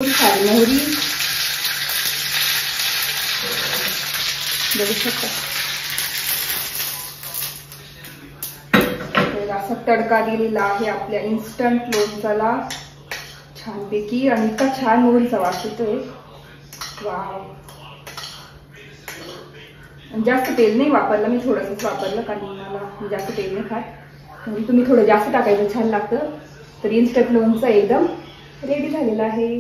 मोहरी बघू शकता। असा तडका दिलेला आहे आपल्या इन्स्टंट लोणच्याला छानपैकी आणि इतका छान मोहरीचा वास येतोय। वाव, जास्त तेल नाही वापरलं मी, थोडंसंच वापरलं कारण मला जास्त तेल नाही खात। म्हणजे तुम्ही थोडं जास्त टाकायचं, छान लागतं। तर इन्स्टंट लोणचं एकदम रेडी झालेलं आहे।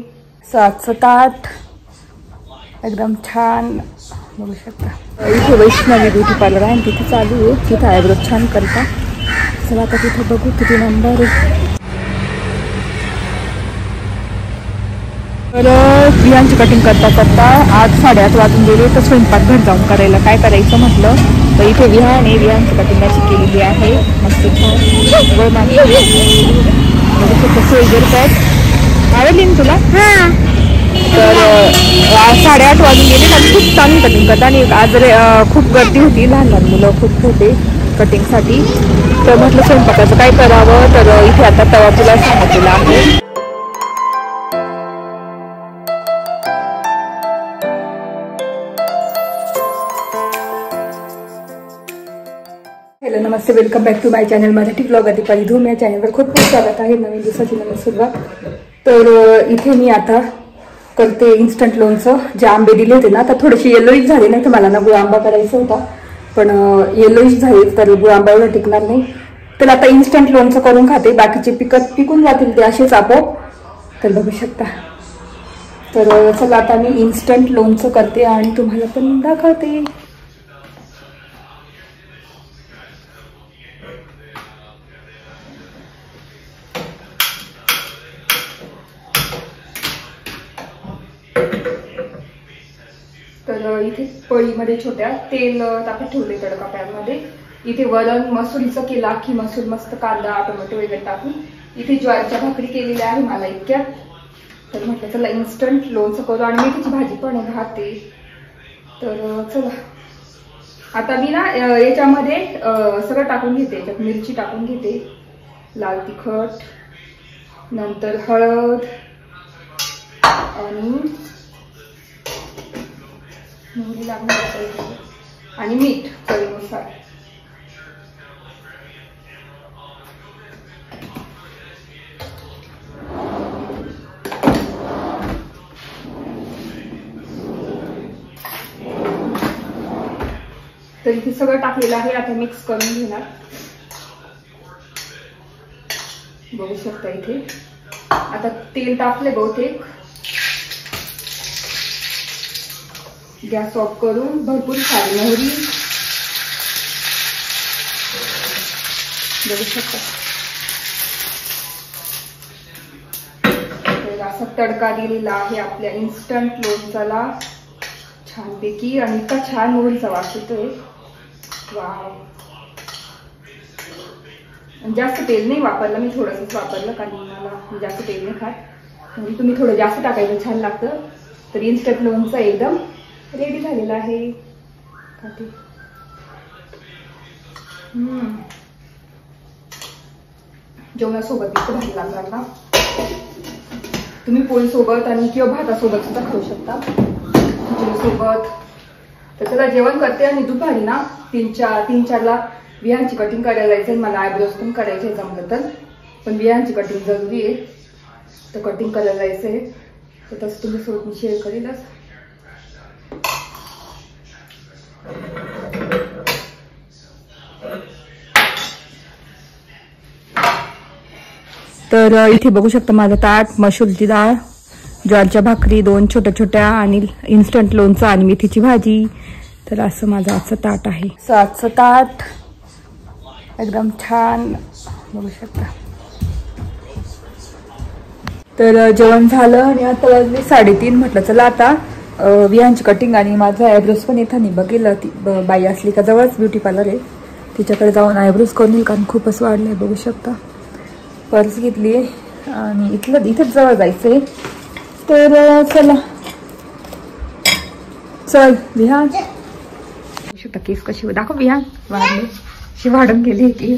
7 ताट एकदम छान बघू शकता। इथे वैष्णवी ब्युटी पार्लर आहे, तिथे चालू आहे, तिथे आयब्रो छान करता। चला आता तिथे बघू किती नंबर आहे। तर बियांची कटिंग करता करता 8-8:30 वाजून गेले। तर स्वयंपाक घर जाऊन करायला काय करायचं म्हटलं, तर इथे विहाने बियांची कटिंग अशी केलेली आहे मस्त छान वर मागली। सोल्जर पॅक आवडली ना तुला? तर 8:30 वाजून गेले ना, खूप चांगली कटिंग करतात। आणि आज खूप गर्दी होती, लहान लहान मुलं खूप होते कटिंगसाठी। तर म्हटलं स्वयंपाकाचं काय करावं, तर इथे आता तवा तुला सांगितलेला आहे। हॅलो नमस्ते, welcome back to my channel Marathi blog Deepali Dhoom. या चॅनलवर खूप खूप स्वागत आहे, नवीन दिवसाची नवीन सुरुवात। तर इथे मी आता करते इन्स्टंट लोणचं। जे आंबे दिले होते ना, तर थोडेसे येलोईश झाले, नाही तर मला ना गुळ आंबा करायचा होता, पण येलोईश झाले तर गुळ आंबा एवढं टिकणार नाही। तर आता इन्स्टंट लोणचं करून खाते, बाकीचे पिकून जातील ते असेच आपोआप। तर बघू शकता। तर चला आता मी इन्स्टंट लोणचं करते आणि तुम्हाला पण दाखवते। तर इथे पळीमध्ये छोट्या तेल टाकत ठेवले तडका पॅनमध्ये। इथे वरण मसुरीचं केलं, अख्खी मसूर, मस्त कांदा टोमॅटो वगैरे टाकून। इथे ज्वारीच्या भाकरी केलेल्या आहे मला इतक्या। तर म्हटलं चला इन्स्टंट लोणचं करू, आणि मेथीची भाजी पण आहे, भाते। तर चला आता मी ना याच्यामध्ये सगळं टाकून घेते। याच्यात मिरची टाकून घेते, लाल तिखट, नंतर हळद आणि मोहरी लागणार आणि मीठ चवीनुसार। तर इथे सगळं टाकलेलं आहे, आता मिक्स करून घेणार। बघू शकता इथे आता तेल टाकले बहुतेक। गॅस ऑफ करून भरपूर सारी मोहरी बघू शकता। तर असा तडका दिलेला आहे आपल्या इन्स्टंट लोणच्याला छानपैकी आणि इतका छान मोहरीचा वास येतोय। वाव, जास्त तेल नाही वापरलं मी, थोडंसंच वापरलं कारण मला जास्त तेल नाही खात। म्हणजे तुम्ही थोडं जास्त टाकायचं, छान लागतं। तर इन्स्टंट लोणचं एकदम रेडी झालेलं आहे। जेवणासोबत इतकं भारी लागणार ना, तुम्ही पोळी सोबत आणि किंवा भातासोबत सुद्धा खाऊ शकता, सोबत। तर चला जेवण करते आणि दुपारी ना 3-4ला बियांची कटिंग करायला जायचंय मला, आयब्रोज पण करायचे जमलं तर, पण बियांची कटिंग जरुरी आहे, तर कटिंग करायला जायचंय। तर तसं तुम्ही सोबत मी शेअर करेलच। तर इथे बघू शकता माझं ताट, मसूरची डाळ, ज्वारीच्या भाकरी 2 छोट्या छोट्या आणि इन्स्टंट लोणचं आणि मेथीची भाजी। तर असं माझं आजचं ताट आहे। 7 ताट एकदम छान बघू शकता। तर जेवण झालं आणि आता वाजले 3:30। म्हटलं चला आता बियांची कटिंग आणि माझं आयब्रोज पण येताना बघेल, ती बाई असली का जवळच ब्युटी पार्लर आहे, तिच्याकडे जाऊन आयब्रोज करून येईल कारण खूपच वाढले बघू शकता। पर्स घेतली आणि इथेच जवळ जायचंय। तर चला चल विहान बघू शकता केस कशी दाखव। विहान वाढले, अशी वाढून गेली की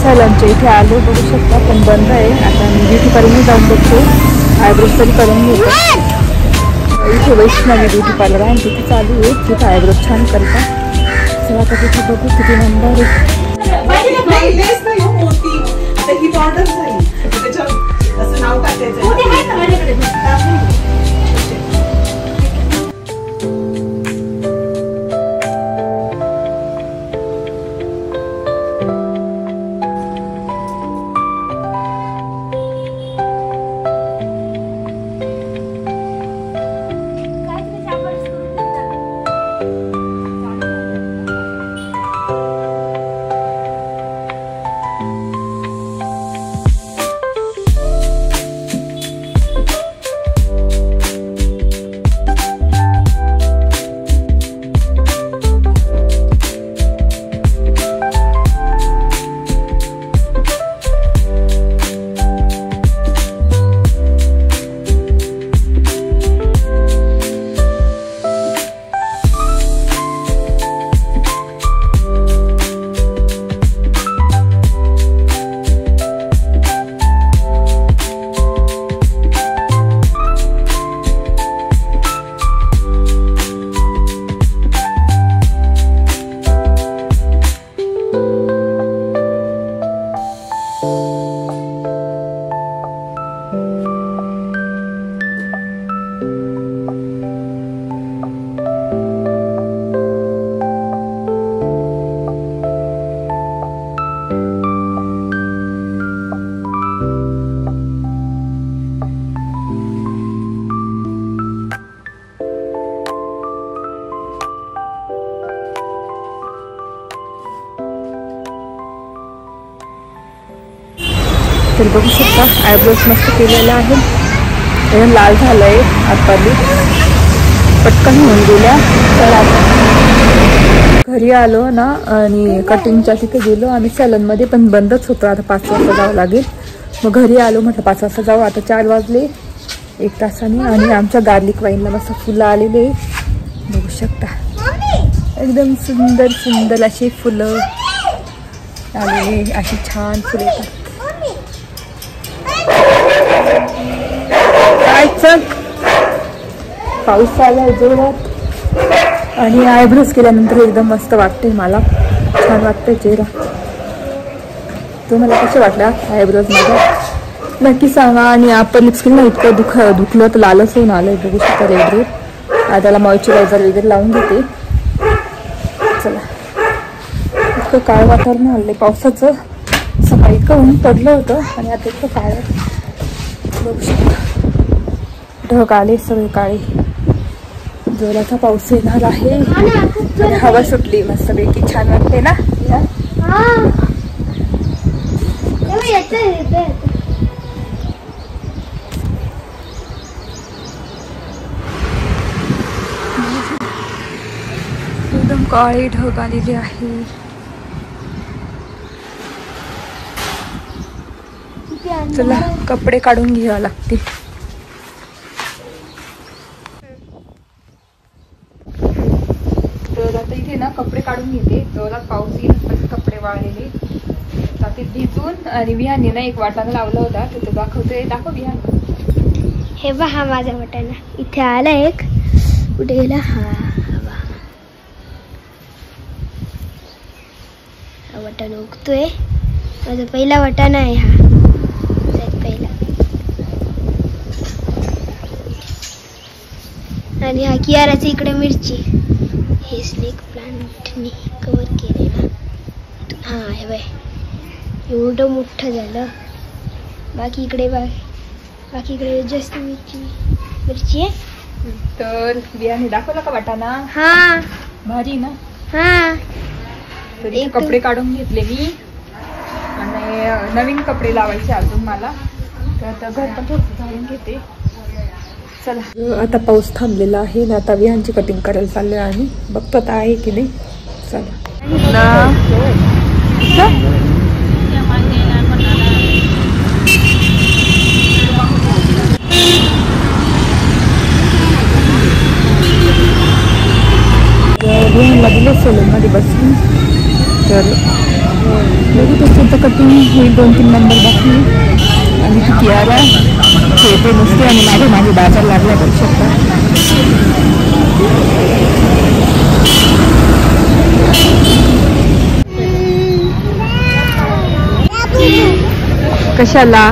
सॅलॉनच्या इथे आलो, बघू शकता पण बंद आहे. आता मी ब्युटी पार्लरने जाऊन बघतो, आयब्रोज तरी करून घेतो. इथे वैष्णवी ब्युटी पार्लर आहे, तिथे चालू आहे. तिथे आयब्रोज छान करतात. तर आता तिथे बघू किती नंबर आहे. तर बघू शकता आयब्रोज मस्त केलेला आहे. एकदम लाल झालं आहे आतपाली, पटकन होऊन गेल्या. तर आता घरी आलो ना आणि कटिंगच्या तिथे गेलो आम्ही. सॅलनमध्ये पण बंदच होतं. आता 5 वाजता जावं लागेल. मग घरी आलो, म्हटलं 5 वाजता जाऊ. आता 4 वाजले, 1 तासाने. आणि आमच्या गार्लिक वाईनला मस्त फुलं आलेले बघू शकता. एकदम सुंदर सुंदर अशी फुलं आलेले, अशी छान फुले. पाऊस आला जोरात आणि आयब्रोज केल्यानंतर एकदम मस्त वाटते. मला छान वाटतंय चेहरा. तुम्हाला कसे वाटलं आयब्रोज माझा नक्की सांगा. आणि आपण लिपस्टिक ना इतकं दुखलं तर लालच होऊन आलं. बघू शकता रेड रेड. त्याला मॉइश्चरायझर वगैरे लावून घेते. चला, इतकं काळ वातावरण आलं पावसाचं. सकाळी इतकं ऊन पडलं होतं आणि आता इतकं काळ. बघू शकता ढग आले सगळे काळे. जोराचा पाऊस येणार आहे. हवा सुटली मस्तपैकी, छान वाटते ना. एकदम काळे ढग आलेले आहे. चला कपडे काढून घ्यावे लागतील. तर आता इथे ना कपडे काढून घेते. जोरात पाऊस येईल, कपडे वाळलेले ते भिजून. आणि विहाने ना एक वाटाणा लावला होता, तो दाखवतोय. दाखव विहान. हे हा माझा वाटाणा इथे आला. एक कुठे गेला? हा वाटाणा उगतोय. माझा पहिला वाटाणा आहे हा. पहिला. आणि हा कियाराची इकडे मिरची. हे स्नेक प्लांटनी कव्हर केलेला. हा हे बाय एवढं मोठं झालं. बाकी इकडे जास्त मिरची आहे. तर बियाणे दाखवला का वाटाणा? हा भारी ना. हा तर कपडे काढून घेतले मी आणि नवीन कपडे लावायचे अजून मला. तर आता घर पण थोडं झाडून घेते. चला आता पाऊस थांबलेला आहे ना. आता विहानची कटिंग करायला चाललोय आणि बघतो आता आहे की नाही. चला विहानला दिले सलून मध्ये बसून. तर त्याचं कटिंग होईल 2-3 नंबर बाकी. आणि कियारा खेळते नसते आणि माझे माझे बाजार लागला करू शकता. कशाला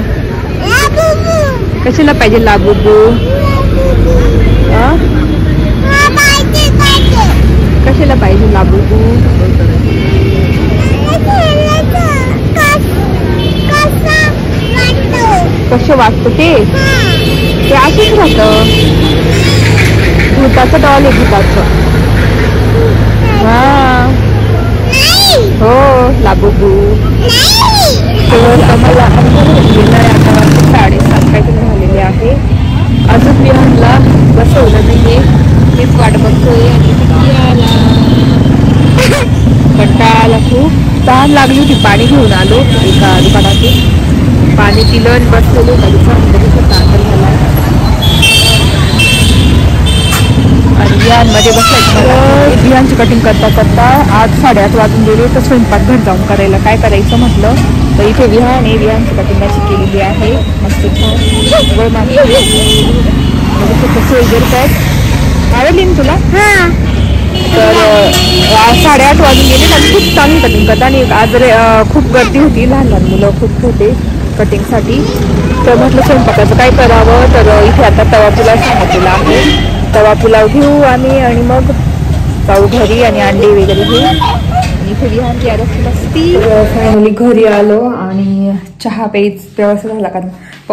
कशाला पाहिजे लाबुबू? कशाला पाहिजे लाबुबू? कसं वाटतं ते असंच राहतं. भूताचं डॉल आहे भूताचं. हा हो लाबुबू. तर आम्हाला गेलं आहे आता वाजता 7:30 काहीतरी झालेले आहे. अजून मी म्हणला बसवलं नाहीये. तेच वाट बघतोय. आणि कंटाळा खूप तहान लागली होती. पाणी घेऊन आलो एका दुकानातून. पाणी पिलं आणि बसलेलो. तांदळ झाला आणि बिहानमध्ये बसायचं. बिहानची कटिंग करता करता 8-8:30 वाजून गेले. तर स्वयंपाकघर जाऊन करायला काय करायचं म्हटलं तर इथे विहान आहे. विहानची कटिंग अशी केलेली आहे मस्त छान. आवडली ना तुला? तर 8:30 वाजून गेले ना. खूप चांगली कटिंग करतात. आणि आज खूप गर्दी होती. लहान लहान मुलं खूप होते कटिंगसाठी. तर म्हटलं स्वयंपाकाचं काय करावं. तर इथे आता तवा पुलाव सांगितलेला आहे. तवा पुलाव घेऊ आम्ही आणि मग जाऊ घरी आणि अंडे वगैरे घेऊ. आणि इथे विहान यायला मस्ती. फायनली घरी आलो आणि चहा प्यायचा झाला कारण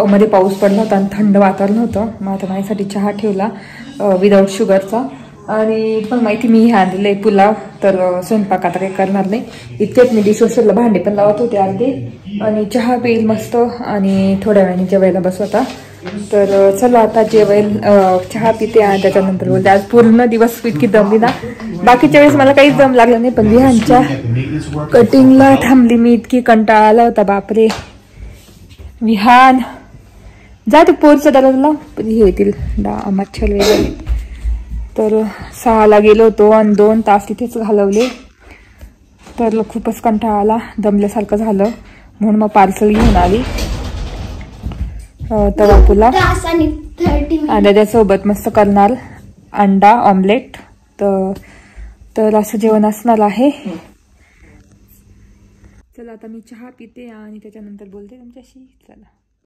मध्ये पाऊस पडला होता आणि थंड वातावरण होतं. मग आता माझ्यासाठी चहा ठेवला विदाऊट शुगरचा. आणि पण माहिती मी हे आणलेलं आहे पुलाव. तर स्वयंपाक आता काही करणार नाही. इतकेच मी डिशवॉशरला भांडे पण लावत होते अर्धे. आणि चहा पेईल मस्त आणि थोड्या वेळाने जेवायला बसवता. तर चला आता चहा पिते आणि त्याच्यानंतर बोलते. आज पूर्ण दिवस इतकी दमली ना. बाकीच्या वेळेस मला काहीच दम लागला नाही पण विहानच्या कटिंगला थांबली मी. इतकी कंटाळा आला होता बापरे. विहान जा तू पोरचं दरवाजाला हे येतील मच्छर वगैरे. तर 6ला गेलो होतो आणि 2 तास तिथेच घालवले. तर खूपच कंटाळा आला दमल्यासारखं झालं म्हणून मग पार्सल घेऊन आली तवा पुलाव. आणि त्याच्यासोबत मस्त करणार अंडा ऑमलेट. तर असं जेवण असणार आहे. चला आता मी चहा पिते आणि त्याच्यानंतर बोलते तुमच्याशी. चला.